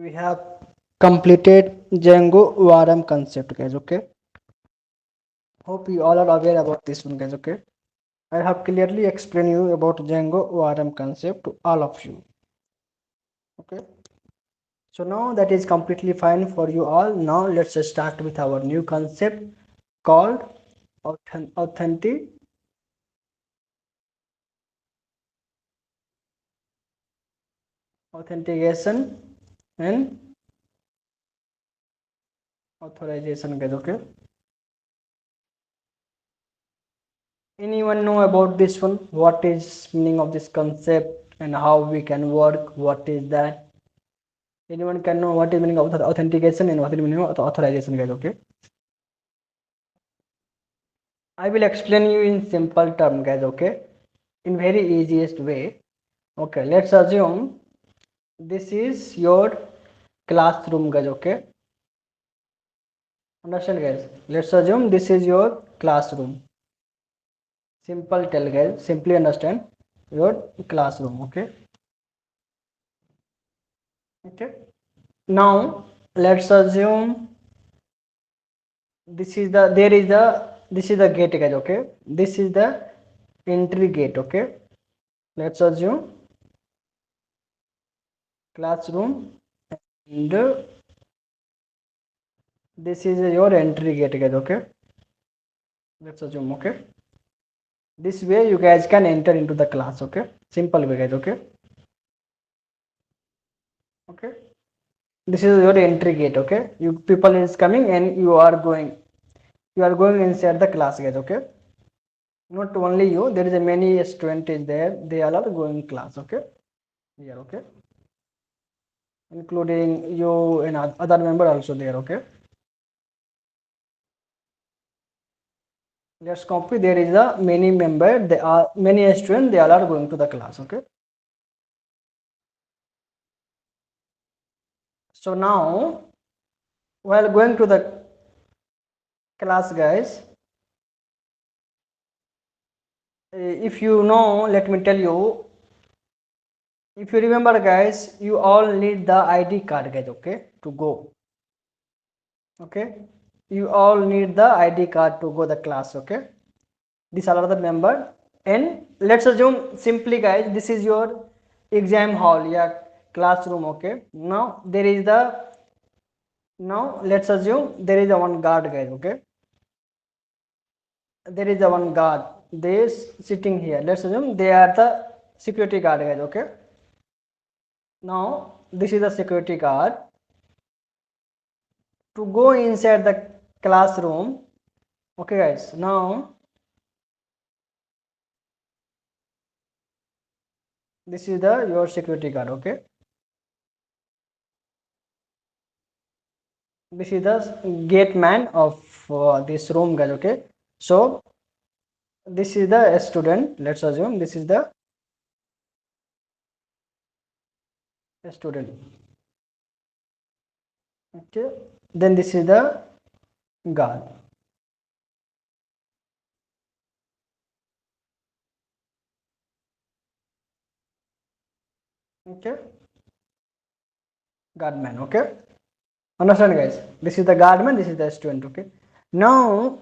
we have completed Django ORM concept, guys. Okay, hope you all are aware about this one, guys. Okay, I have clearly explained you about Django ORM concept to all of you. Okay, so now that is completely fine for you all. Now let's start with our new concept called authentic authentication and authorization, guys. Okay, anyone know about this one? What is meaning of this concept and how we can work? What is that? Anyone can know what is meaning of authentication and what is meaning of authorization, guys? Okay, I will explain you in simple term, guys. Okay, in very easiest way. Okay, let's assume this is your classroom, guys. Okay, understand, guys? Let's assume this is your classroom. Simple tell, guys. Simply understand your classroom. Okay, okay. Now let's assume this is the there is the this is the gate, guys. Okay, this is the entry gate. Okay, let's assume classroom and this is your entry gate, guys. Okay, let's assume. Okay, this way you guys can enter into the class. Okay, simple way, guys. Okay, okay, this is your entry gate. Okay, you people is coming and you are going inside the class, guys. Okay, not only you, there is a many student is there, they all are going class. Okay, here. Okay, including you and other member also there. Okay, let's copy, there is a many member, they are many students, they all are going to the class. Okay, so now while going to the class, guys, if you know, let me tell you, if you remember, guys, you all need the ID card, guys. Okay, to go. Okay, you all need the ID card to go the class. Okay, these are the member, and let's assume simply, guys, this is your exam hall, yeah, classroom. Okay, now there is the, now let's assume there is a one guard, guys. Okay, there is a one guard, they is sitting here, let's assume they are the security guard, guys. Okay, now this is the security guard. To go inside the classroom, okay, guys, now this is the your security guard. Okay, this is the gate man of this room, guys. Okay, so this is the student, let's assume this is the student. Okay, then this is the guard. Okay, guardman. Okay, understand, guys, this is the guardman, this is the student. Okay, now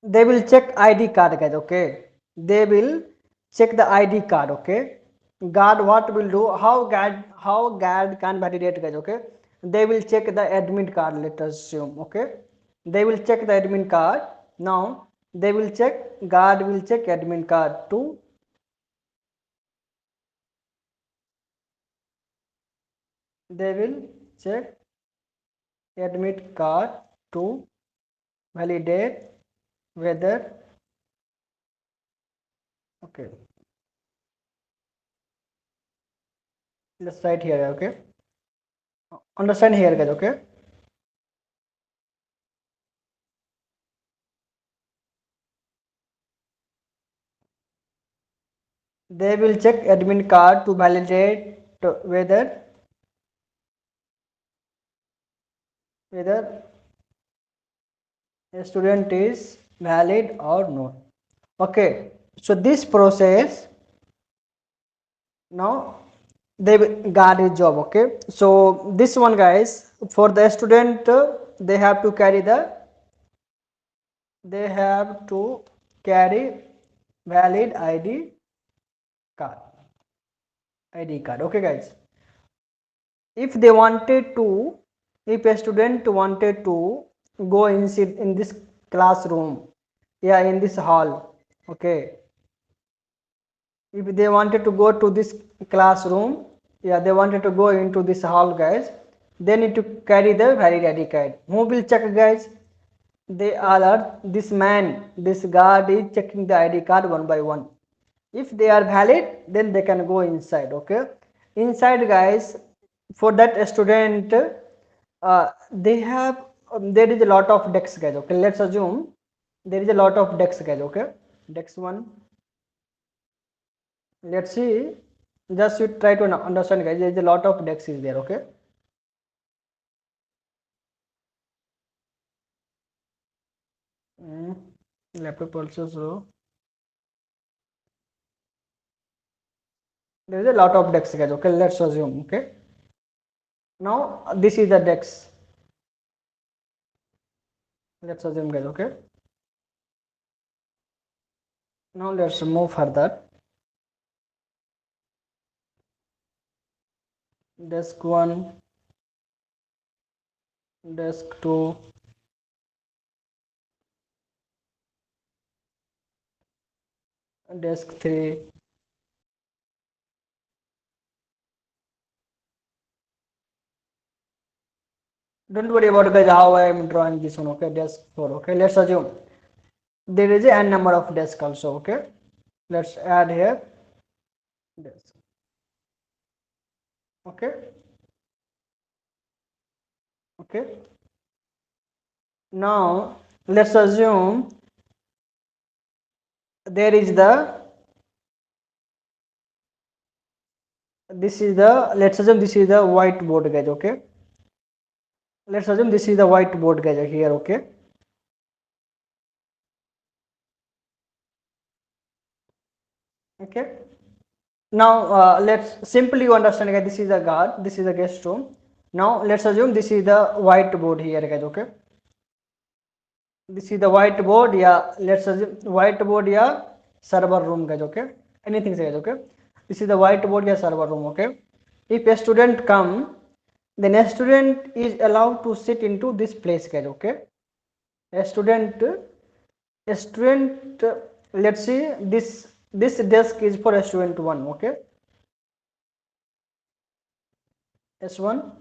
they will check ID card, guys. Okay, they will check the ID card. Okay, guard what will do, how guard can validate, guys. Okay, they will check the admin card, let us assume. Okay, they will check the admin card. Now they will check, guard will check admin card to, they will check admit card to validate whether, okay, let's write here. Okay, understand here, guys. Okay, they will check admin card to validate whether a student is valid or not. Okay, so this process, now they got a job. Okay, so this one guys, for the student, they have to carry the, they have to carry valid card id card. Okay guys, if they wanted to, if a student wanted to go in sit in this classroom, yeah, in this hall, okay, if they wanted to go to this classroom, yeah, they wanted to go into this hall guys, they need to carry the valid id card. Who will check guys? They all are, this man, this guard is checking the id card one by one. If they are valid, then they can go inside. Okay, inside guys, for that student, they have, there is a lot of desks guys. Okay, let's assume there is a lot of desks guys. Okay, desk one, let's see, just you try to understand guys, there is a lot of desks is there. Okay, mm, laptop also slow, there is a lot of desks guys. Okay, let's assume. Okay, now this is the desk, let's assume guys. Okay, now let's move further. Desk 1, desk 2, desk 3, don't worry about guys how I am drawing this one. Okay, desk 4. Okay, let's assume there is a n number of desk also. Okay, let's add here desk. Okay, okay, now let's assume there is the, this is the, let's assume this is the whiteboard guys. Okay, let's assume this is the whiteboard guys here. Okay, okay, now let's simply you understand guys, this is the guard, this is the guest room. Now let's assume this is the whiteboard here guys. Okay, this is the whiteboard, yeah, let's assume whiteboard, yeah, server room guys. Okay, anything guys. Okay, this is the whiteboard, yeah, server room. Okay, if a student come, then a student is allowed to sit into this place guys. Okay, a student, a student, let's see, this desk is for a student 1. Okay, s1,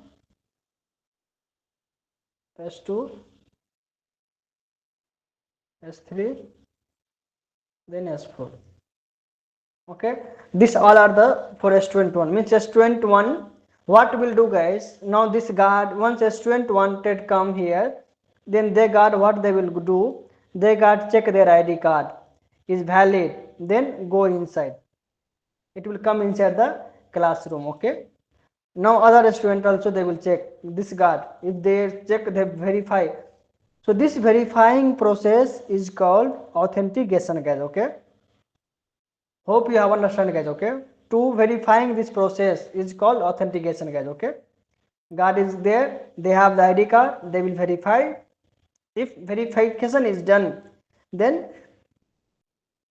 s2, s3, then s4. Okay, this all are the for student 1, means student 1 what will do guys, now this guard, once a student wanted come here, then they got what they will do, they got check their id card is valid, then go inside, it will come inside the classroom. Okay, now other student also they will check this guard, if they check, they verify, so this verifying process is called authentication guys. Okay, hope you have understand guys. Okay, to verifying this process is called authentication guys. Okay, guard is there, they have the id card, they will verify, if verification is done, then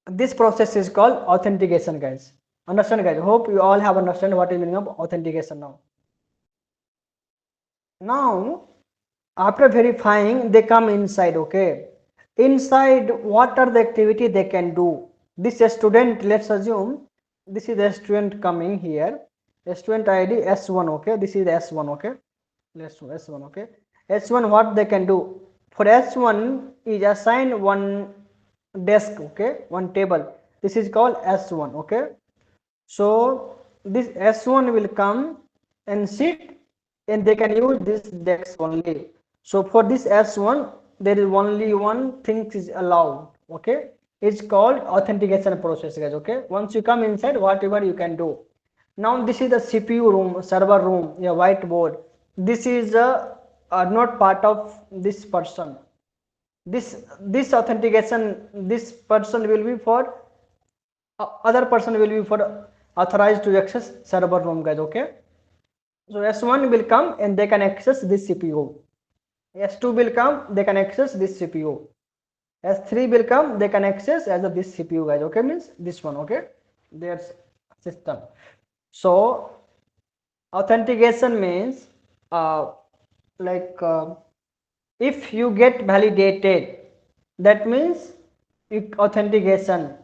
this process is called authentication guys. Understand guys, hope you all have understand what is meaning of authentication. Now after verifying they come inside. Okay, inside what are the activity they can do, this student, let's assume this is the student coming here, student id s1. Okay, this is s1. Okay, let's do s1. Okay, s1 what they can do, for s1 is assigned one desk. Okay, one table, this is called s1. Okay, so this s1 will come and sit, and they can use this desk only. So for this s1 there is only one thing is allowed. Okay, it's called authentication process guys. Okay, once you come inside, whatever you can do. Now this is the cpu room, server room, yeah, whiteboard, this is not part of this person, this authentication, this person will be for other person will be for authorized to access server room, guys. Okay, so S1 will come and they can access this CPU. S2 will come, they can access this CPU. S3 will come, they can access as of this CPU, guys. Okay, means this one. Okay, their system. So authentication means like if you get validated, that means authentication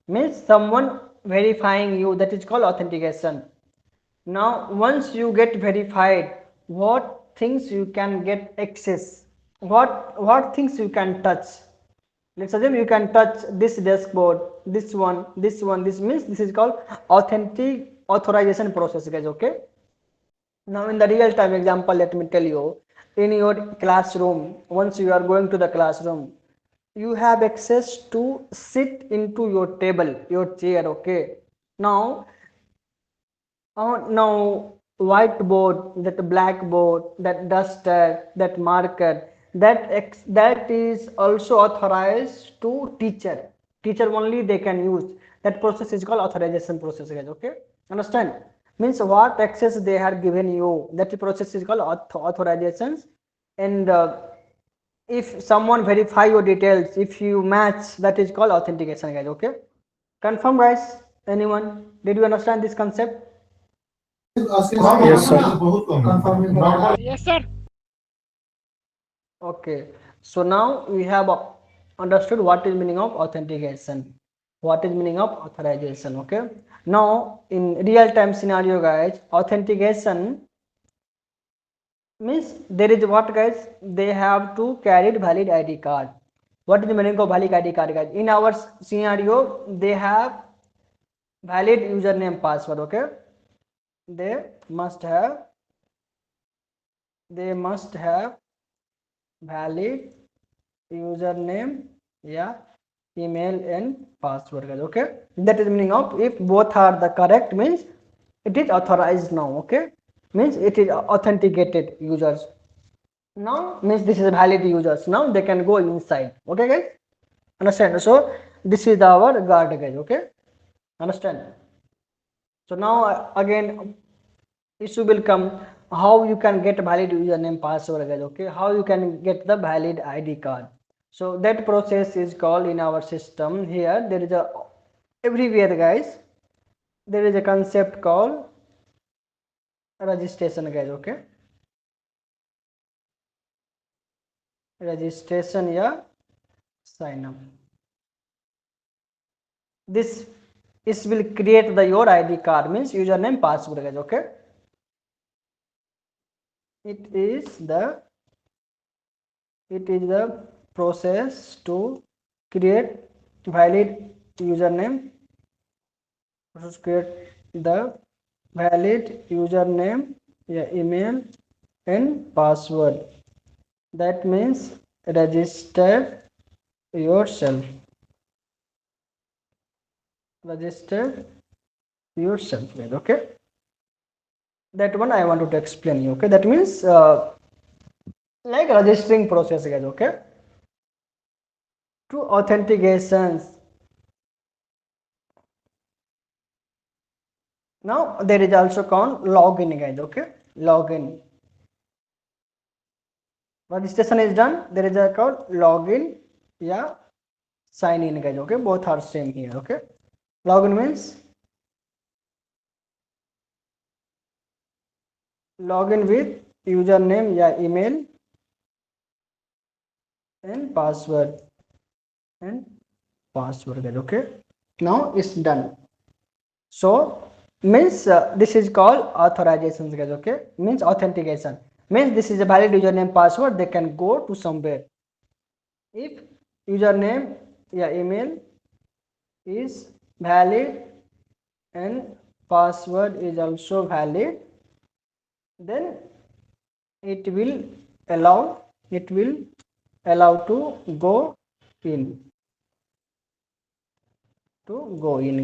means someone verifying you, that is called authentication. Now once you get verified, what things you can get access, what things you can touch. Let's assume you can touch this dashboard, this means this is called authentic authorization process, guys. Okay, now in the real time example, let me tell you, in your classroom, once you are going to the classroom, you have access to sit into your table, your chair. Okay, now now whiteboard, that blackboard, that duster, that marker, that is also authorized to teacher. Teacher only they can use. That process is called authorization process, guys. Okay, understand? Means what access they have given you. That process is called authorizations. And if someone verify your details, if you match, that is called authentication, guys. Okay, confirm, guys. Anyone? Did you understand this concept? Yes, sir. Yes, sir. Okay, so now we have understood what is meaning of authentication, what is meaning of authorization. Okay, now in real time scenario, guys, authentication means there is what, guys, they have to carry valid ID card. What is the meaning of valid ID card, guys? In our scenario, they have valid username password. Okay, they must have they must have valid username, yeah, email and password, guys. Okay, that is the meaning of if both are the correct, means it is authorized now. Okay, means it is authenticated users. Now means this is valid users, now they can go inside. Okay, guys, understand? So this is our guard, guys. Okay, understand? So now again issue will come, how you can get valid username password, guys. Okay, how you can get the valid ID card. So that process is called in our system. Here there is a everywhere, guys, there is a concept called registration, guys. Okay, registration, yeah, sign up. This will create the your ID card, means username password, guys. Okay, it is the it is the process to create valid username, process create the valid username, yeah, email and password. That means register yourself, register yourself, guys. Okay, that one I wanted to explain you. Okay, that means like registering process, guys. Okay, to authentications. Now there is also called login, guys. Okay, login. Registration is done. There is a called login, yeah, sign in, guys. Okay, both are same here. Okay, login means login with username, yeah, email and and password, guys. Okay, now it's done. So means this is called authorizations, guys. Okay, means authentication, means this is a valid username password, they can go to somewhere. If username, yeah, email is valid and password is also valid, then it will allow it will allow to go in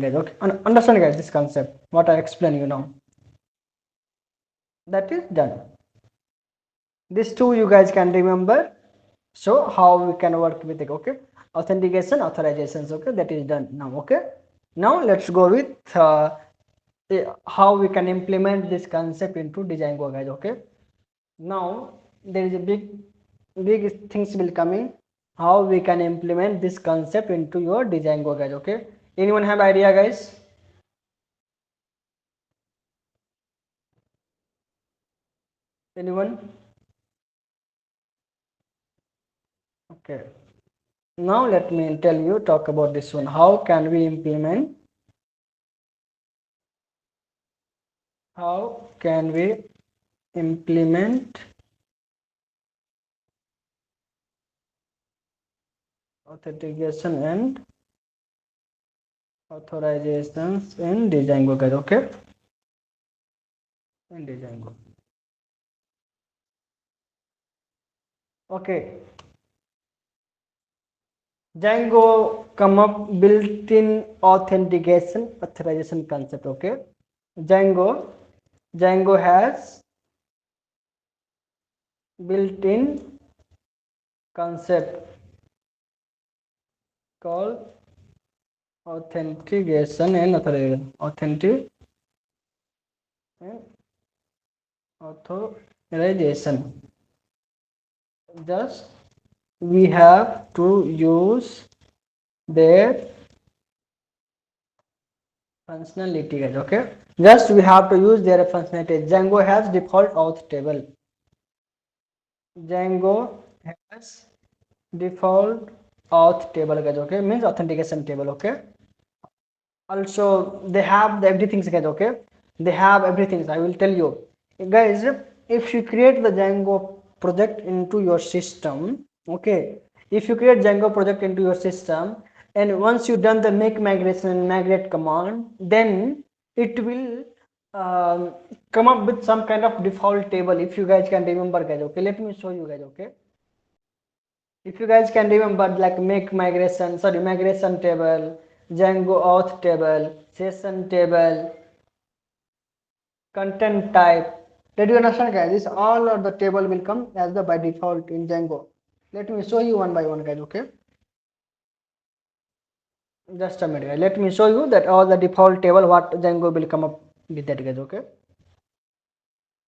guys. Okay, understand, guys, this concept what I explain you now, that is done. These two you guys can remember. So how we can work with it? Okay, authentication, authorizations. Okay, that is done now. Okay, now let's go with how we can implement this concept into Django, guys. Okay, now there is a big things will coming, how we can implement this concept into your Django, guys. Okay, anyone have idea, guys? Anyone? Okay, now let me tell you, talk about this one. How can we implement, how can we implement authentication and authorizations in Django, guys. Okay, in Django. Okay, Django come up built-in authentication authorization concept. Okay, Django Django has built-in concept called authentication and authorization. And authorization. Just we have to use their functionality, guys. Okay, just we have to use their functionality. Django has default auth table. Django has default auth table, guys. Okay, means authentication table. Okay, also they have the everything, guys. Okay, they have everything. I will tell you, guys, if you create the Django project into your system. Okay, if you create Django project into your system, and once you done the make migration and migrate command, then it will come up with some kind of default table, if you guys can remember, guys. Okay, let me show you, guys. Okay, if you guys can remember, like make migration, sorry, migration table, Django auth table, session table, content type. Did you understand, guys? This all of the table will come as the by default in Django. Let me show you one by one, guys. Okay, just a minute, guys. Let me show you that all the default table what Django will come up with that, guys. Okay,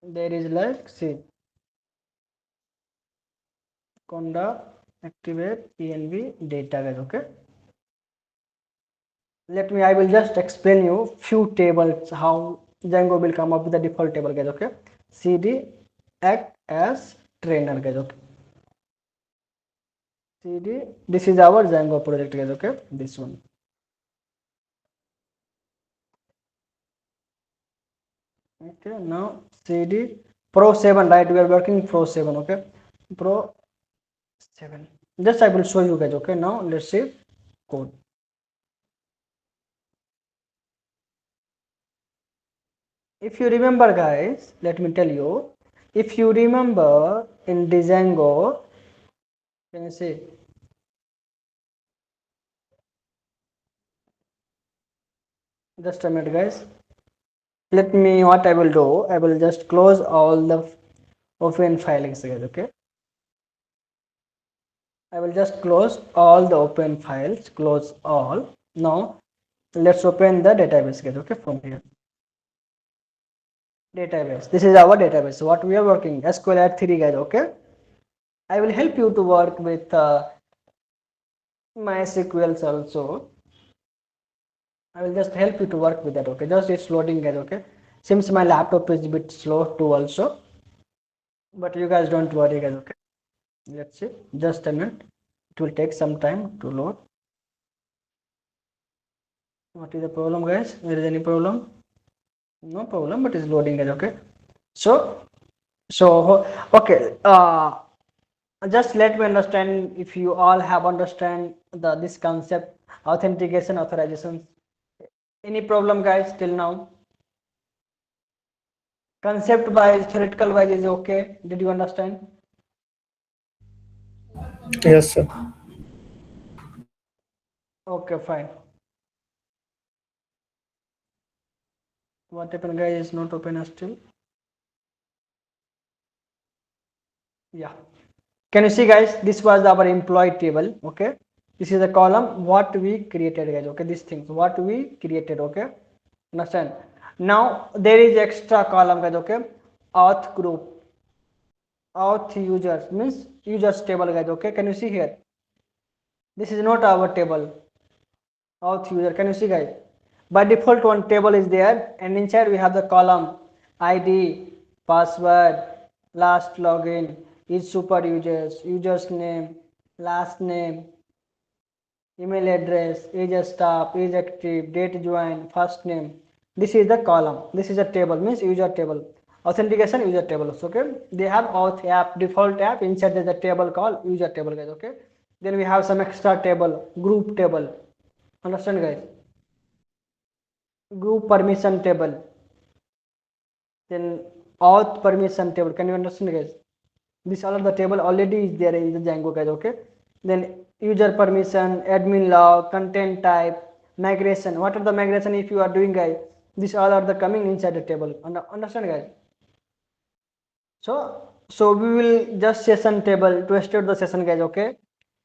there is like, see, conda activate env data, guys. Okay, let me, I will just explain you few tables how Django will come up with the default table, guys. Okay, cd act as trainer, guys. Okay, cd, this is our Django project, guys. Okay, this one. Okay, now cd pro 7, right? We are working pro 7. Okay, pro 7, just I will show you, guys. Okay, now let's see code. If you remember, guys, let me tell you, if you remember in Django, can you see, just a minute, guys. Let me, what I will do, I will just close all the open filings, guys. Okay, I will just close all the open files, close all. Now let's open the database, guys. Okay, from here, database, this is our database, what we are working SQL 3, guys. Okay, I will help you to work with MySQLs also. I will just help you to work with that. Okay, just it's loading, guys. Okay, seems my laptop is a bit slow too also, but you guys don't worry, guys. Okay, let's see, just a minute, it will take some time to load. What is the problem, guys? There is any problem? No problem, but it's loading, guys. Okay, so okay, just let me understand if you all have understand the this concept authentication authorization. Any problem, guys, till now? Concept wise, theoretical wise is okay. Did you understand? Yes, sir. Okay, fine. What happened, guys? Is not open still. Yeah. Can you see, guys? This was our employee table. Okay. This is a column what we created, guys. Okay. These things what we created. Okay. Understand? Now there is extra column guys, okay, auth group, auth users means users table guys, okay. Can you see here, this is not our table, auth user. Can you see guys, by default one table is there, and inside we have the column id, password, last login, is super users, users name, last name, email address, age staff, age active, date join, first name. This is the column, this is a table means user table, authentication user tables, okay. They have auth app, default app, inside there's a table called user table guys, okay. Then we have some extra table, group table, understand guys, group permission table, then auth permission table. Can you understand guys, this all of the table already is there in the Django guys, okay. Then user permission, admin log, content type, migration, what are the migration if you are doing guys, these all are the coming inside the table. Understand guys. So we will just session table to start the session guys, okay.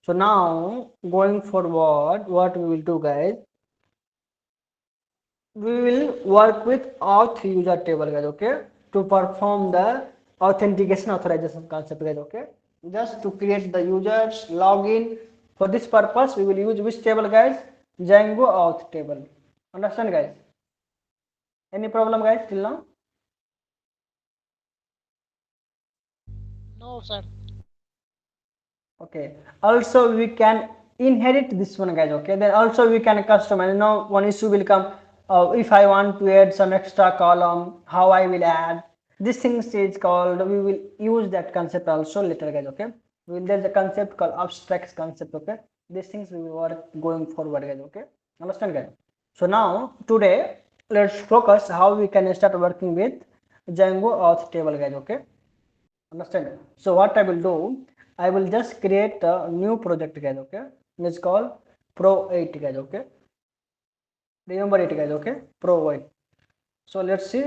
So now going forward, what we will do guys, we will work with auth user table guys, okay, to perform the authentication authorization concept guys, okay. Just to create the users login, for this purpose we will use which table guys, Django auth table. Understand guys, any problem guys till now? No, sir. Okay, also we can inherit this one guys, okay. Then also we can customize. Now one issue will come, if I want to add some extra column, how I will add this thing is called, we will use that concept also later guys, okay. There's a concept called abstract concept, okay. These things we will work going forward guys, okay. Understand guys. So now today let's focus how we can start working with Django auth table guys, okay. Understand. So what I will do, I will just create a new project guys, okay. It's called pro 8 guys, okay. Remember it guys, okay, pro 8. So let's see,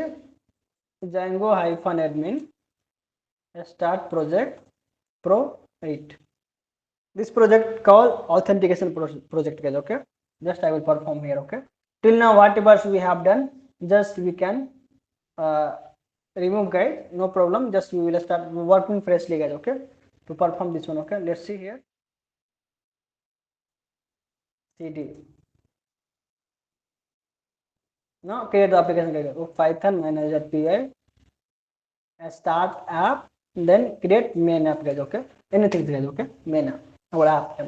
Django hyphen admin start project pro 8. This project called authentication project guys, okay. Just I will perform here, okay. Till now whatever we have done, just we can uh, remove guys, no problem. Just we will start working freshly guys, okay, to perform this one, okay. Let's see here, cd. Now create the application guys, python manager.py start app, then create main app guys, okay. Anything guys, okay, main app, our app.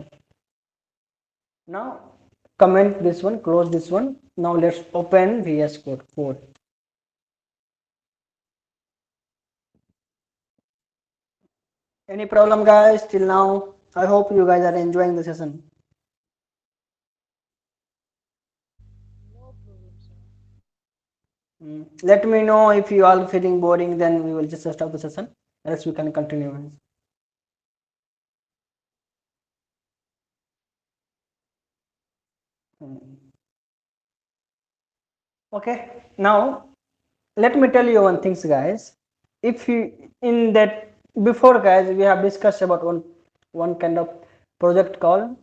Now comment this one, close this one. Now let's open VS Code. Any problem guys till now? I hope you guys are enjoying the session. No problem, sir. Let me know if you are feeling boring, then we will just stop the session, else we can continue. Okay, now let me tell you one thing guys. If you in that, before guys we have discussed about one kind of project called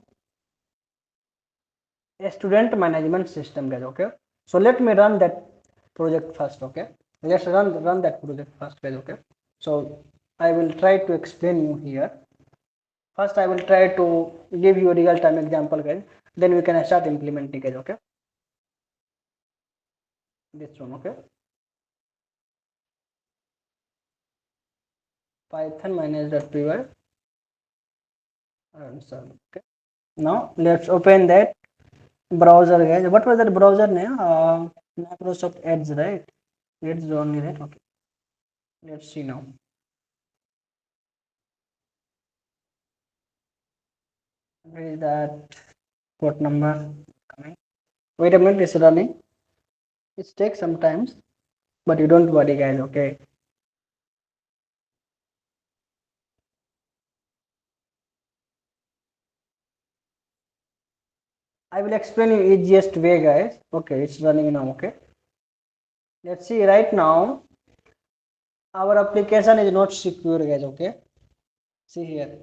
a student management system guys, okay. So let me run that project first, okay. Let's run that project first guys, okay. So I will try to explain you here. First I will try to give you a real time example guys, then we can start implementing guys, okay. This one, okay, python minus.py, okay. Now let's open that browser guys. What was that browser name? Microsoft Edge, right? Edge only, right? Okay, let's see now. Where is that port number coming? Wait a minute, it's running. It takes some time, but you don't worry guys, okay. I will explain you easiest way guys. Okay, it's running now, okay. Let's see right now our application is not secure guys, okay. See here,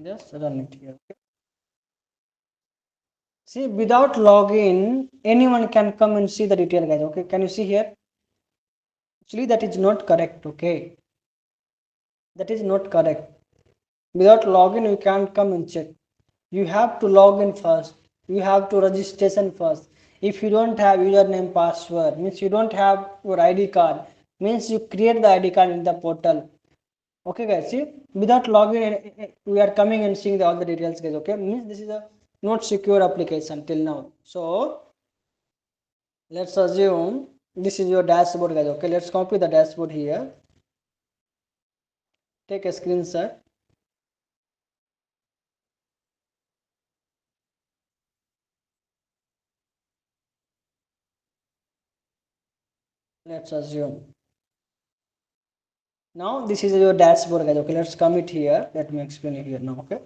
just run it here, okay. See, without login, anyone can come and see the detail, guys. Okay, can you see here? Actually, that is not correct. Okay, that is not correct. Without login, you can't come and check. You have to log in first. You have to registration first. If you don't have username password, means you don't have your ID card, means you create the ID card in the portal. Okay guys, see, without login we are coming and seeing all the details, guys. Okay, means this is a not secure application till now. So let's assume this is your dashboard, guys. Okay, let's copy the dashboard here, take a screenshot. Let's assume now this is your dashboard, guys. Okay, let's come it here, let me explain it here now. Okay,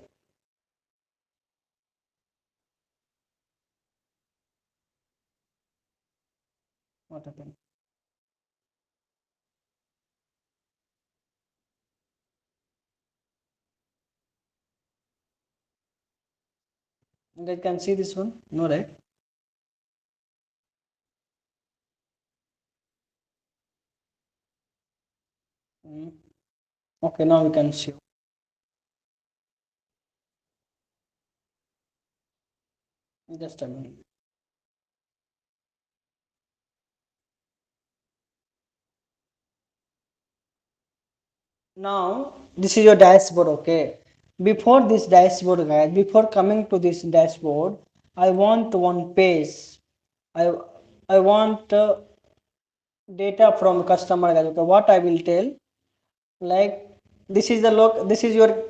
what happened? You guys can see this one, no, right? Mm. Okay, now we can see. Just a minute. Now this is your dashboard. Okay, before this dashboard, guys, before coming to this dashboard, I want one page. I want data from customer, guys. Okay, what I will tell, like, this is the look, this is your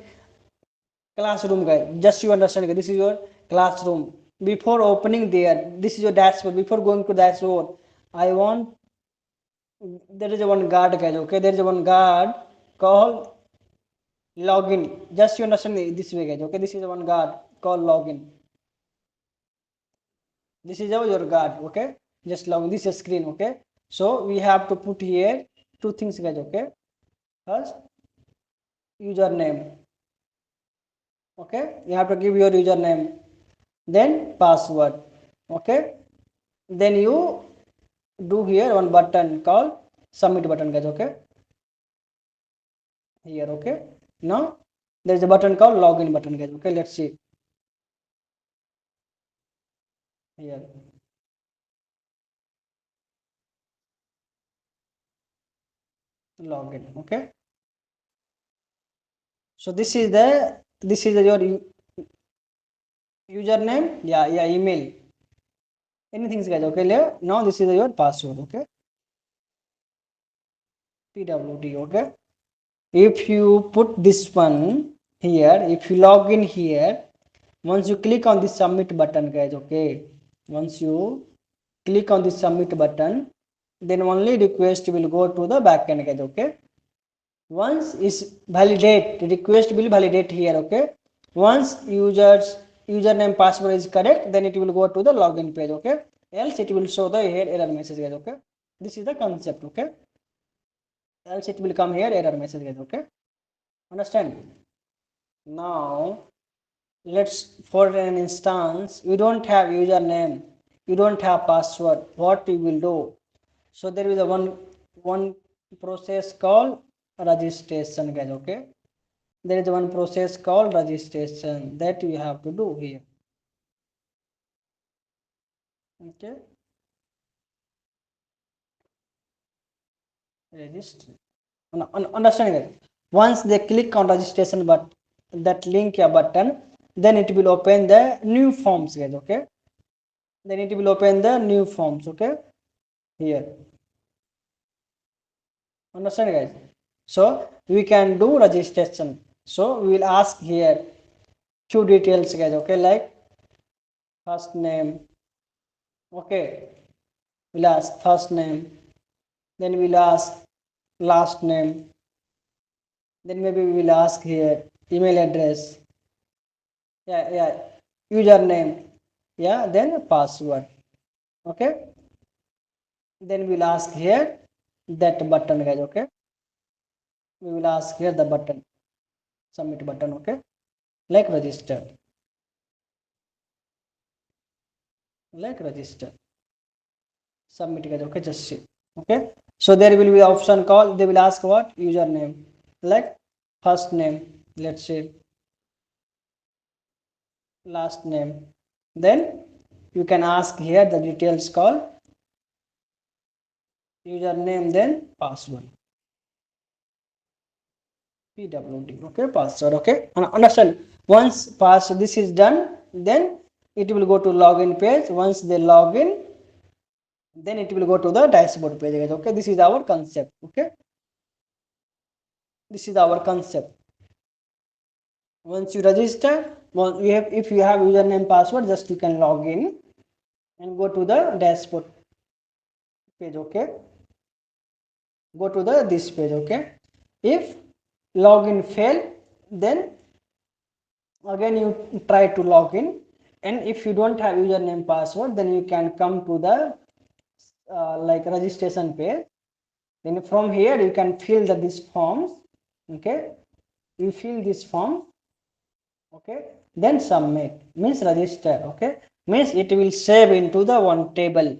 classroom, guys. Just you understand, guys, this is your classroom. Before opening there, this is your dashboard. Before going to dashboard, I want, there is a one guard, guys. Okay, there is a one guard called login. Just you understand this way, guys. Okay, this is one guard called login. This is your guard. Okay, just login. This is screen. Okay, so we have to put here two things, guys. Okay, first username. Okay, you have to give your username, then password. Okay, then you do here one button called submit button, guys. Okay, here. Okay, now there is a button called login button, guys. Okay, let's see here. Login. Okay, so this is your username, yeah, email, anything, guys. Okay, now this is your password. Okay, pwd. Okay, if you put this one here, if you log in here, once you click on the submit button, guys. Okay, once you click on the submit button, then only request will go to the backend, guys. Okay, once is validate, request will validate here. Okay, once username password is correct, then it will go to the login page. Okay, else it will show the here error message, guys. Okay, this is the concept. Okay, else it will come here error message, guys. Okay, understand? Now let's, for an instance, you don't have username, you don't have password, what you will do? So there is a one process called registration, guys. Okay, there is one process called registration that you have to do here. Okay, register. Understand, guys? Once they click on registration but that link button, then it will open the new forms, guys. Okay, then it will open the new forms. Okay, here. Understand, guys? So we can do registration. So we will ask here few details, guys. Okay, like first name. Okay, we'll ask first name, then we'll ask last name, then maybe we will ask here email address, yeah, username, yeah, then password. Okay, then we'll ask here that button, guys. Okay, we will ask here the button, submit button. Okay, like register. like register, submit guys. Okay, just see. Okay, so there will be option call, they will ask what username, like first name, let's say last name, then you can ask here the details call username, then password, pwd. Okay, password. Okay, and understand, once pass this is done, then it will go to login page. Once they log in, then it will go to the dashboard page guys. Okay, this is our concept. Okay, this is our concept. Once you register, you have, if you have username password, just you can log in and go to the dashboard page. Okay, go to the this page. Okay, if login fail, then again you try to log in, and if you don't have username password, then you can come to the like registration page. Then from here you can fill these forms. Okay, you fill this form. Okay, then submit means register. Okay, means it will save into the one table.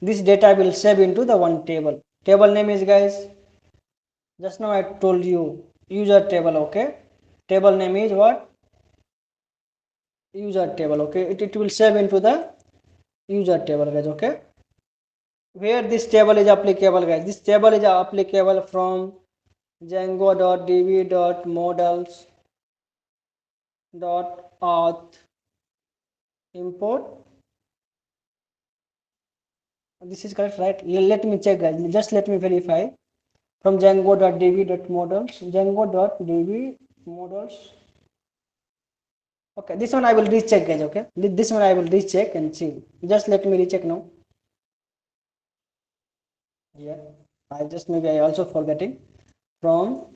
This data will save into the one table. Table name is guys, just now I told you, user table. Okay, table name is what, user table. Okay, it will save into the user table guys. Okay, where this table is applicable guys, this table is applicable from django.db.models.auth import. This is correct, right? Let me check guys, just let me verify. From django.db.models, django.db.models. Okay, this one I will recheck guys. Okay, this one I will recheck and see. Just let me recheck now. Here I just, maybe I also forgetting. From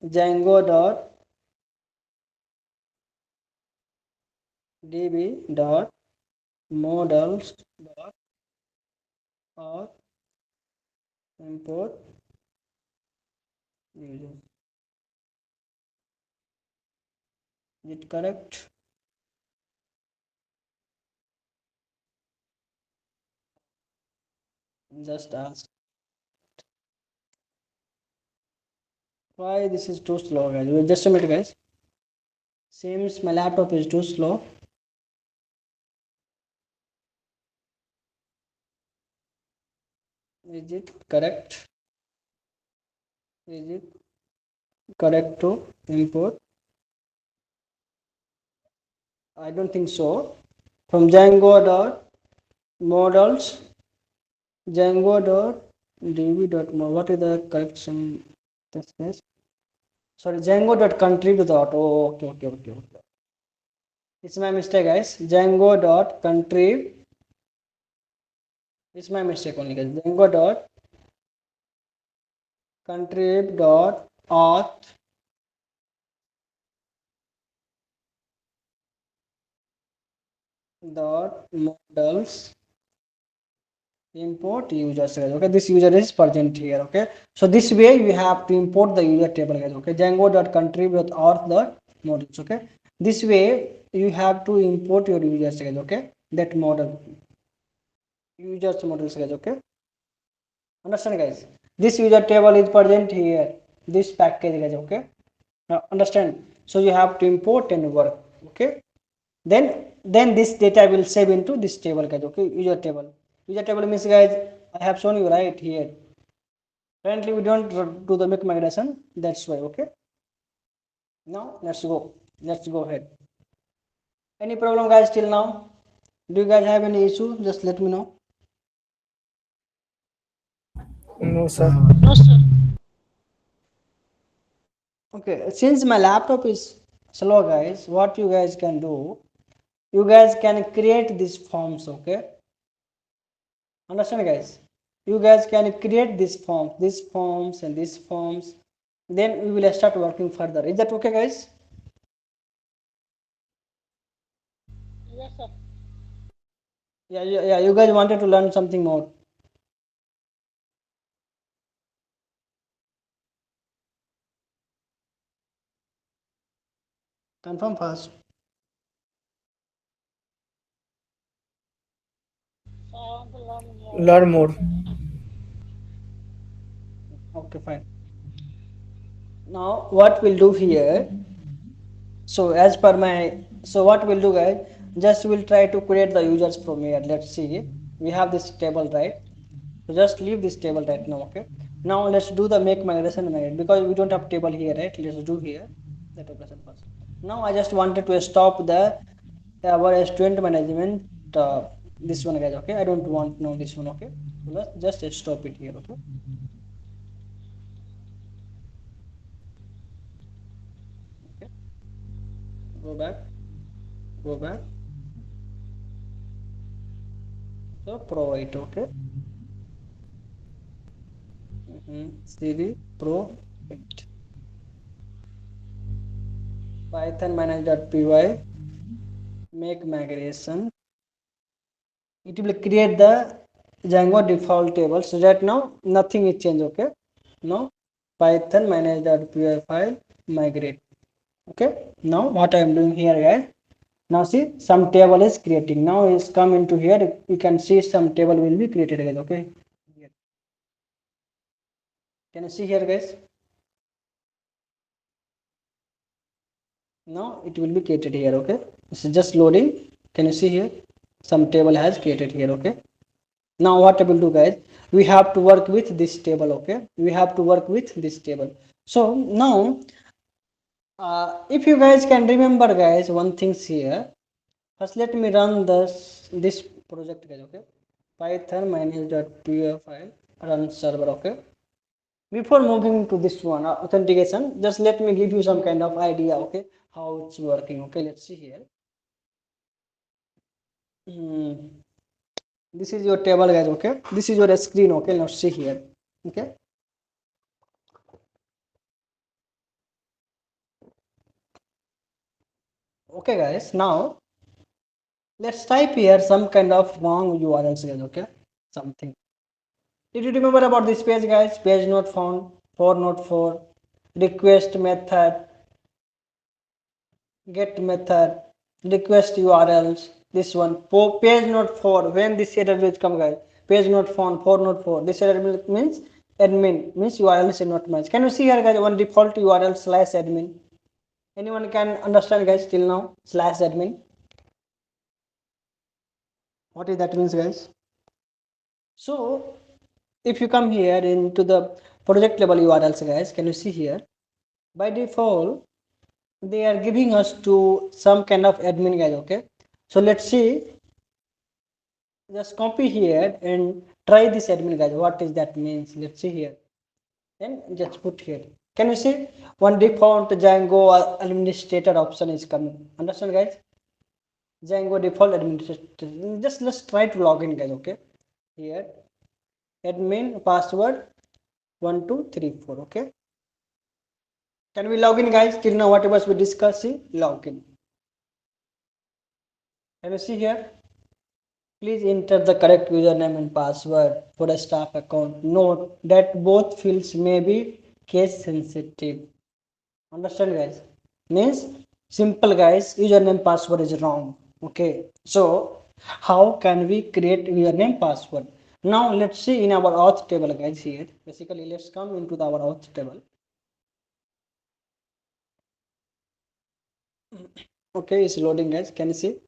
django.db.models.auth import user. Is it correct? Just ask why this is too slow guys. Just a minute guys, seems my laptop is too slow. Is it correct? Is it correct to import? I don't think so. From Django.models, Django.db.model. What is the correction? This, sorry, Django.contrib.auth. Oh, okay. It's my mistake, guys. Django.contrib. It's my mistake only, guys. Django.contrib.auth dot models import users guys. Okay, this user is present here. Okay, so this way you have to import the user table guys. Okay, django.contrib.auth.models. Okay, this way you have to import your users guys. Okay, that model users models guys. Okay, understand guys, this user table is present here, this package guys. Okay, now understand, so you have to import and work. Okay, then this data will save into this table guys. Okay, user table means guys, I have shown you right here. Currently we don't do the make migration, that's why. Okay, now let's go ahead. Any problem guys till now? Do you guys have any issue? Just let me know. No, sir. No, sir. Okay, since my laptop is slow guys, what you guys can do, you guys can create these forms. Okay, understand guys, you guys can create these forms and these forms, then we will start working further. Is that okay guys? Yes, sir. Yeah, you guys wanted to learn something more. Confirm first. Learn more. Okay, fine. Now what we'll do here, so as per my, so what we'll do guys, just we'll try to create the users from here. Let's see, we have this table, right? So just leave this table right now. Okay, now let's do the make migration and migrate, because we don't have table here, right? Let's do here that operation first. Now I just wanted to stop the our student management, this one guys. Okay, I don't want now this one. Okay, so let's just stop it here. Okay, okay, go back, go back. So provide. Okay, cd pro python manage.py make migration. It will create the Django default table, so that now nothing is changed. Okay, now python manage.py file migrate. Okay, now what I am doing here guys, now see some table is creating. Now it's come into here, you can see some table will be created guys. Okay, can you see here guys? Now it will be created here. Okay, this is just loading. Can you see here some table has created here? Okay, now what I will do guys, we have to work with this table. Okay, we have to work with this table. So now if you guys can remember guys one things here, first let me run this project guys. Okay, python manage.py file run server. Okay, before moving to this one authentication, just let me give you some kind of idea. Okay, how it's working. Okay, let's see here. This is your table guys. Okay, this is your screen. Okay, let's see here. Okay, okay guys, now let's type here some kind of wrong urls guys. Okay, something. Did you remember about this page guys? Page not found, for not for, request method, get method, request urls. This one page not for, when this error will come guys, page not found, for not for, this error means admin, means urls is not match. Can you see here guys, one default url slash admin? Anyone can understand guys till now? Slash admin, what is that means guys? So if you come here into the project level urls guys, can you see here by default they are giving us to some kind of admin guys. Okay, so let's see, just copy here and try this admin guys, what is that means? Let's see here and just put here. Can you see one default Django administrator option is coming? Understand guys? Django default administrator, just let's try to log in guys. Okay, here admin password 1234. Okay, can we log in guys? Till now whatever we discussed, see login. Can you see here? Please enter the correct username and password for a staff account. Note that both fields may be case sensitive. Understand guys? Means simple guys, username password is wrong. Okay, so how can we create username password? Now let's see in our auth table guys here. Basically let's come into our auth table. Okay, it's loading guys. Can you see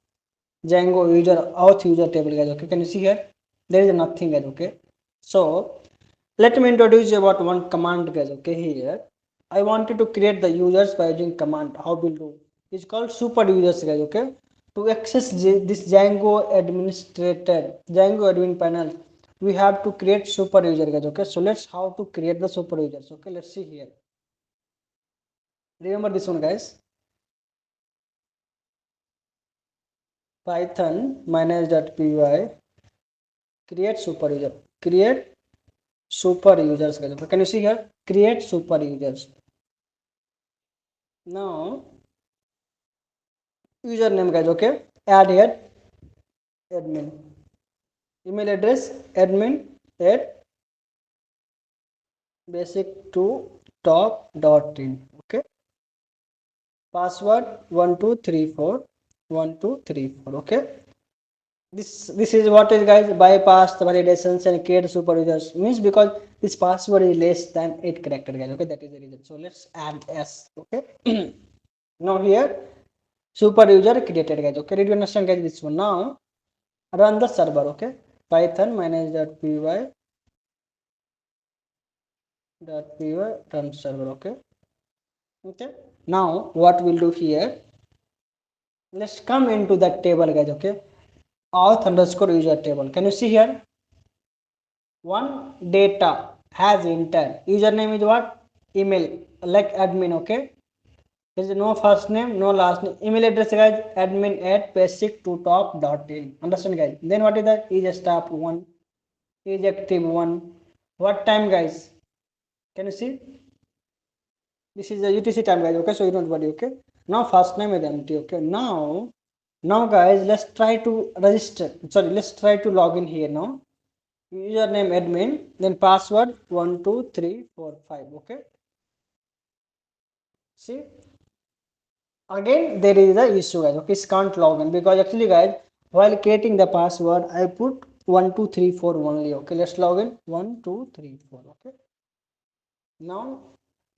Django user auth user table guys? Okay, can you see here? There is nothing guys. Okay, so let me introduce you about one command guys. Okay, here I wanted to create the users by using command. How we'll do? It's called super users guys. Okay, to access this Django administrator, Django admin panel, we have to create super user guys. Okay, so let's how to create the super users. Okay, let's see here. Remember this one guys. Python manage.py create super user, create super users guys. Okay, can you see here? Create super users. Now username guys. Okay, add here admin, email address admin at basic2top.in. Okay, password 1234 1234. Okay, This is what is guys bypass the validations and create super users means because this password is less than 8 character guys. Okay, that is the reason. So let's add s. Okay. Now here super user created guys. Okay, did you understand guys this one? Now run the server. Okay, python manage.py run server. Okay. Okay, now what we'll do here, let's come into that table guys. Okay, auth underscore user table. Can you see here? One data has entered. Username is what? Email, like admin. Okay, there is no first name, no last name. Email address guys, admin at basic2top.in. Understand guys? Then what is that? Is staff one, is active one. What time guys? Can you see? This is the UTC time guys. Okay, so you don't worry. Okay, now first name is empty. Okay, now guys, let's try to register. Sorry, let's try to log in here now. Username admin, then password 12345. Okay, see, again there is a issue guys. Okay, it can't log in because actually guys, while creating the password I put 1234 only. Okay, let's log in 1234. Okay, now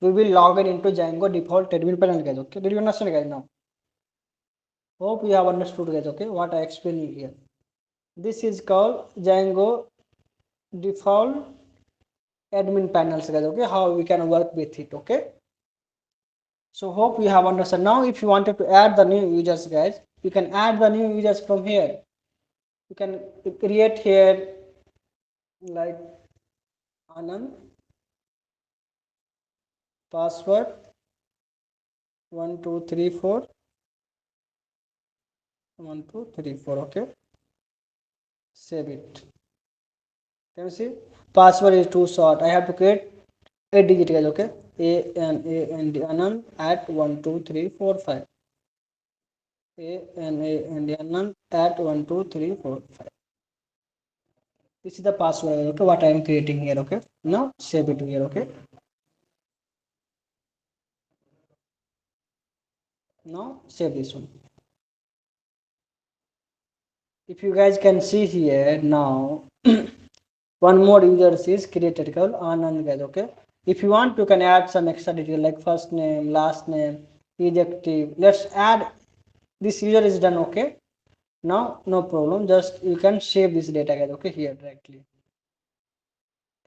we will log in into Django default admin panel guys. Okay, did you understand guys? Now hope you have understood guys. Okay, what I explained here, this is called Django default admin panels guys. Okay, how we can work with it. Okay, so hope you have understood. Now if you wanted to add the new users guys, you can add the new users from here. You can create here like Anand, password 1234 1234. Okay, save it. Can you see? Password is too short. I have to create 8 digit guys. Okay, A N Anand at 12345. A N Anand at 12345. This is the password. Okay, what I am creating here. Okay, now save it here. Okay, now save this one. If you guys can see here now, one more user is created called Anand guys. Okay, if you want you can add some extra detail like first name, last name, ejective. Let's add, this user is done. Okay, now no problem, just you can save this data guys. Okay, here directly.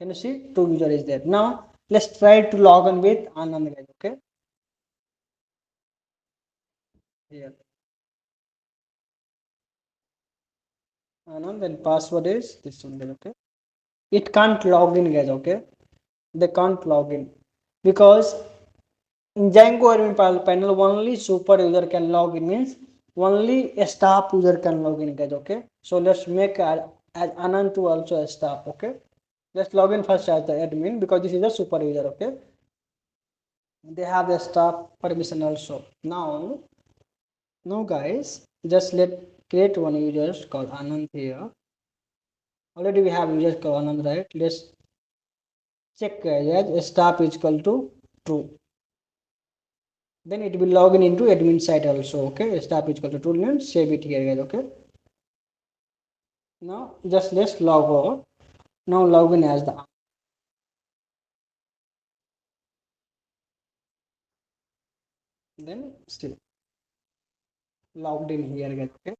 Can you see two user is there? Now let's try to log in with Anand guys. Okay, here Anand, then password is this one guys. Okay, it can't log in guys. Okay, they can't log in because in Django admin panel only super user can log in, means only a staff user can log in guys. Okay, so let's make as Anand to also a staff. Okay, let's log in first as the admin because this is a super user. Okay, they have the staff permission also. Now guys, just let create one user called Anand here. Already we have users called Anand, right? Let's check as staff is equal to true. Then it will log in into admin site also. Okay, staff is equal to true, and save it here guys. Okay, now just let's log out. Now log in as the, then still logged in here guys. Okay,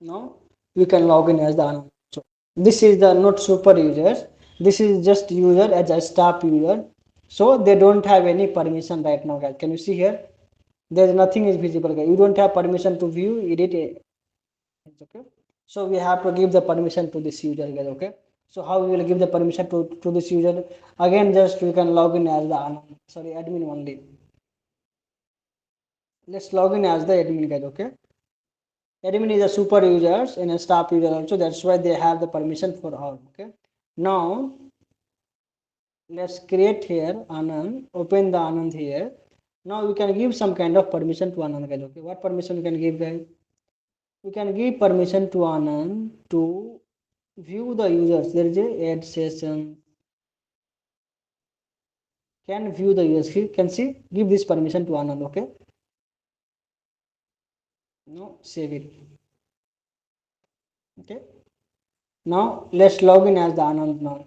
now we can log in as the Anand. So this is the not super users, this is just user as a staff user, so they don't have any permission right now guys. Can you see here? There's nothing is visible guys. You don't have permission to view, edit it. Okay, so we have to give the permission to this user guys. Okay, so how we will give the permission to this user? Again, just we can log in as the sorry admin only. Let's log in as the admin guys. Okay, admin is a super users and a staff user also, that's why they have the permission for all. Okay, now let's create here Anand, open the Anand here. Now we can give some kind of permission to Anand guys. Okay, what permission we can give guys? We can give permission to Anand to view the users. There is a add session, can view the users. He can see, give this permission to Anand. Okay, Now save it. Okay, now let's log in as the Anand now.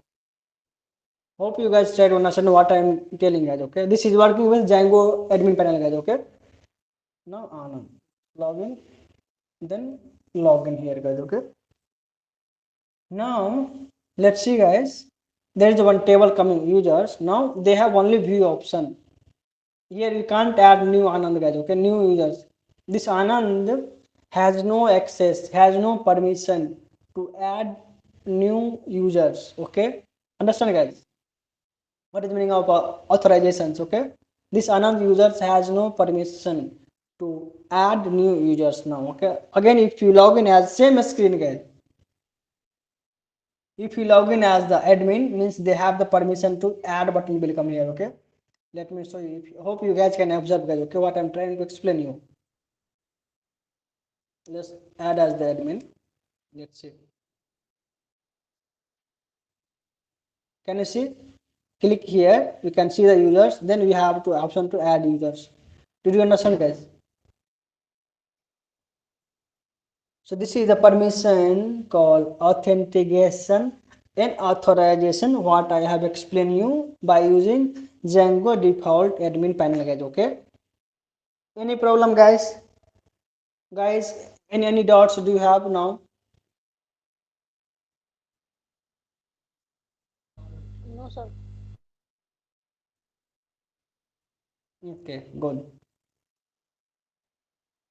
Hope you guys try to understand what I am telling guys. Okay, this is working with Django admin panel guys. Okay, now Anand login, then login here guys. Okay, now let's see guys, there is one table coming users. Now they have only view option. Here you can't add new Anand guys. Okay, new users, this Anand has no access, has no permission to add new users. Okay, understand guys what is the meaning of authorizations? Okay, this Anand users has no permission to add new users now. Okay, again if you log in as same screen guys, if you log in as the admin means they have the permission to add button will come here. Okay, let me show you. Hope you guys can observe guys. Okay, what I'm trying to explain you. Let's add as the admin. Let's see, can you see? Click here, you can see the users, then we have to option to add users. Did you understand guys? So this is the permission called authentication and authorization, what I have explained you by using Django default admin panel guys. Okay, any problem guys, any dots do you have now? No, sir. Okay, good.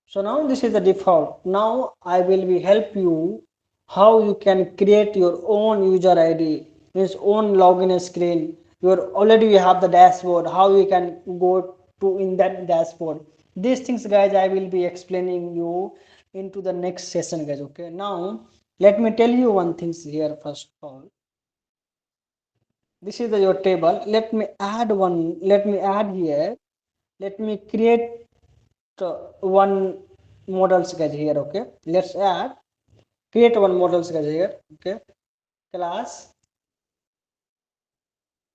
So now this is the default. Now I will be help you how you can create your own user ID, means own login screen. Your already you have the dashboard. How you can go to in that dashboard. These things, guys, I will be explaining you into the next session, guys. Okay. Now let me tell you one thing here first of all. This is your table. Let me add one. Let me add here. Let me create one models guys here. Okay, let's add create one models guys here. Okay, class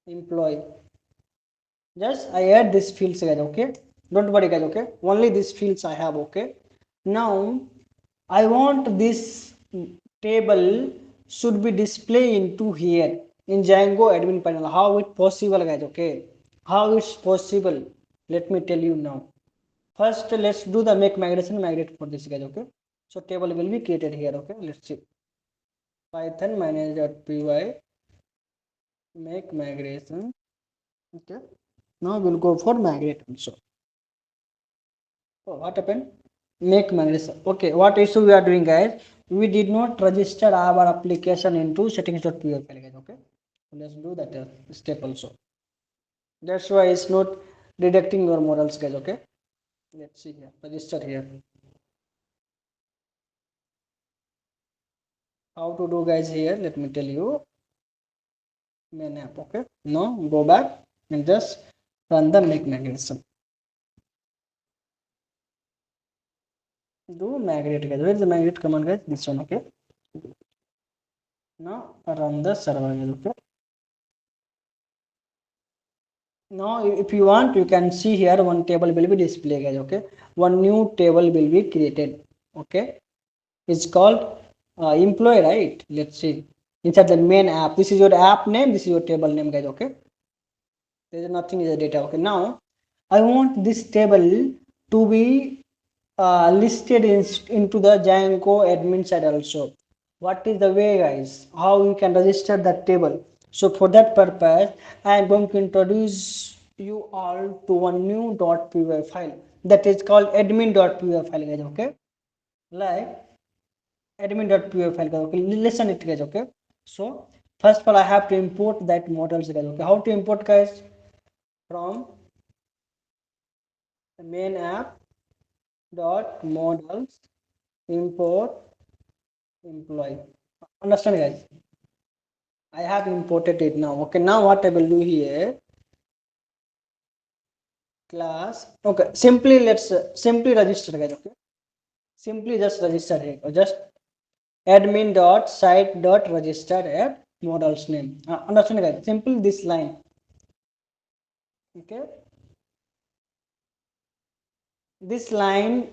employee, just I add this fields guys. Okay, don't worry guys. Okay, only these fields I have. Okay, now I want this table should be displayed into here in Django admin panel. How it possible guys? Okay, how it's possible, let me tell you now. First, let's do the make migration migrate for this guys. Okay, so table will be created here. Okay, let's see. Python manage.py make migration. Okay, now we'll go for migrate also. Oh, what happened? Make migration. Okay, what issue we are doing, guys? We did not register our application into settings.py file, guys. Okay, let's do that step also. That's why it's not detecting your models, guys. Okay, let's see here. Register here. How to do, guys? Here, let me tell you. Main app. Okay, now go back and just run the make migration. Do migrate, guys. Where is the migrate command, guys? This one. Okay, now run the server, guys. Okay, now if you want you can see here one table will be displayed, guys. Okay, one new table will be created. Okay, it's called employee, right? Let's see, inside the main app, this is your app name, this is your table name, guys. Okay, there is nothing is the data. Okay, now I want this table to be listed into the Django admin side also. What is the way, guys, how you can register that table? So for that purpose I am going to introduce you all to one new .py file that is called admin.py file, guys. Okay, like admin.py file, guys. Okay, listen it, guys. Okay, so first of all I have to import that models, guys. Okay, how to import, guys? From the main app dot models import employee. Understand, guys? I have imported it now. Okay, now what I will do here, class. Okay, simply let's simply register, guys. Okay, simply just register here. Just admin dot site dot register at models name. Understand, guys? Simple this line. Okay, this line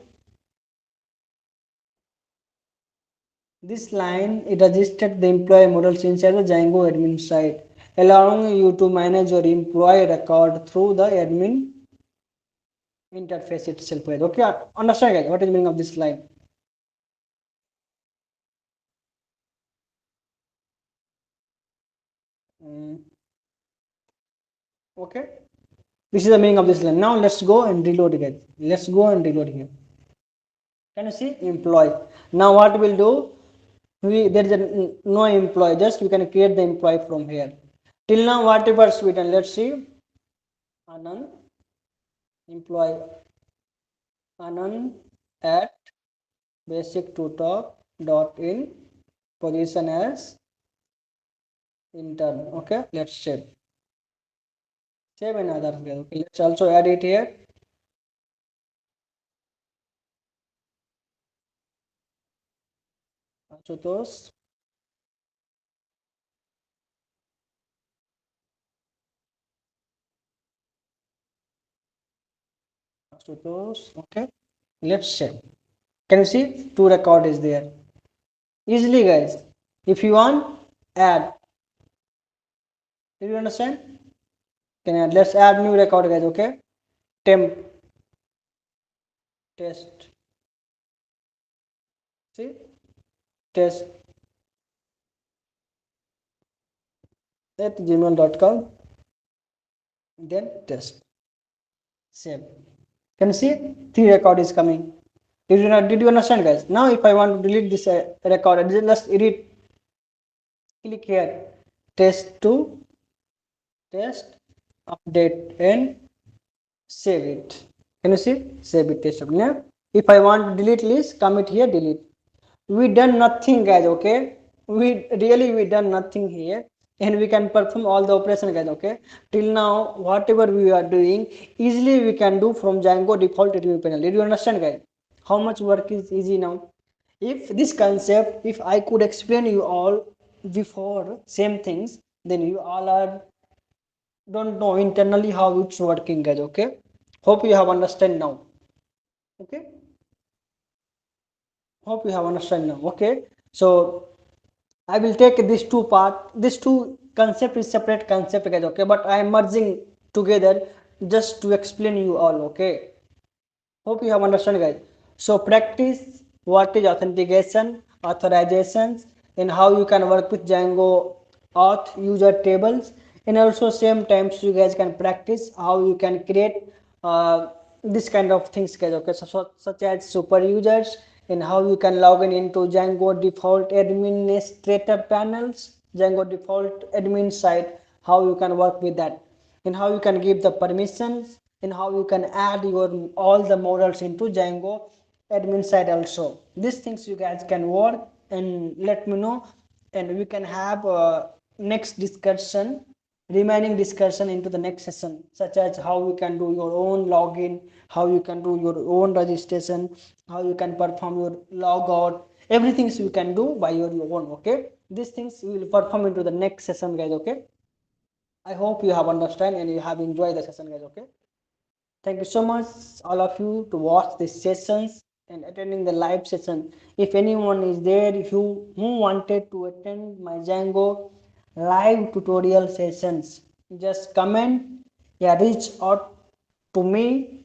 This line it registered the employee models inside the Django admin side, allowing you to manage your employee record through the admin interface itself, guys. Okay, understand, guys, what is the meaning of this line? Mm, okay, this is the meaning of this line. Now let's go and reload again. Let's go and reload here. Can you see employee? Now what we'll do? There is no employee. Just we can create the employee from here. Till now, whatever we done. Let's see. Anand employee. Anand at BasicToTop.in position as intern. Okay, let's save. Save another. Okay, let's also add it here. Ashutosh. Ashutosh. Okay, let's save. Can you see? Two record is there. Easily, guys. If you want, add. Do you understand? Can add. Let's add new record, guys. Okay. Temp test. See, test at gmail.com. Then test. Save. Can you see? Three record is coming. Did you understand, guys? Now, if I want to delete this record, I just edit. Click here. Test to test. Update and save it. Can you see? Save it. Test. Now, if I want to delete list, commit here. Delete. We done nothing, guys. Okay, we done nothing here, and we can perform all the operation, guys. Okay, till now whatever we are doing easily we can do from Django default admin panel. Did you understand, guys? How much work is easy now? If this concept, if I could explain you all before same things, then you all are don't know internally how it's working, guys. Okay, hope you have understand now. Okay, hope you have understand now. Okay, so I will take this two part. This two concept is separate concept, guys. Okay, but I am merging together just to explain you all. Okay, hope you have understand, guys. So practice what is authentication, authorizations, and how you can work with Django auth user tables, and also same times you guys can practice how you can create this kind of things, guys. Okay, such as super users, and how you can log in into Django default administrator panels, Django default admin side, how you can work with that, and how you can give the permissions, and how you can add your all the models into Django admin side also. These things you guys can work and let me know, and we can have next discussion, remaining discussion into the next session, such as how you can do your own login, how you can do your own registration, how you can perform your logout, everything you can do by your own. Okay, these things we will perform into the next session, guys. Okay, I hope you have understand and you have enjoyed the session, guys. Okay, thank you so much, all of you, to watch these sessions and attending the live session. If anyone is there who wanted to attend my Django live tutorial sessions, just comment, yeah, reach out to me,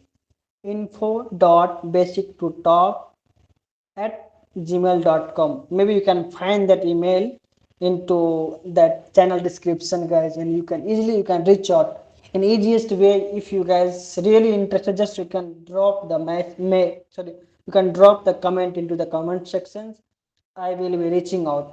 info.basic2top@gmail.com. Maybe you can find that email into that channel description, guys, and you can easily you can reach out in easiest way. If you guys really interested, just you can drop the you can drop the comment into the comment sections. I will be reaching out.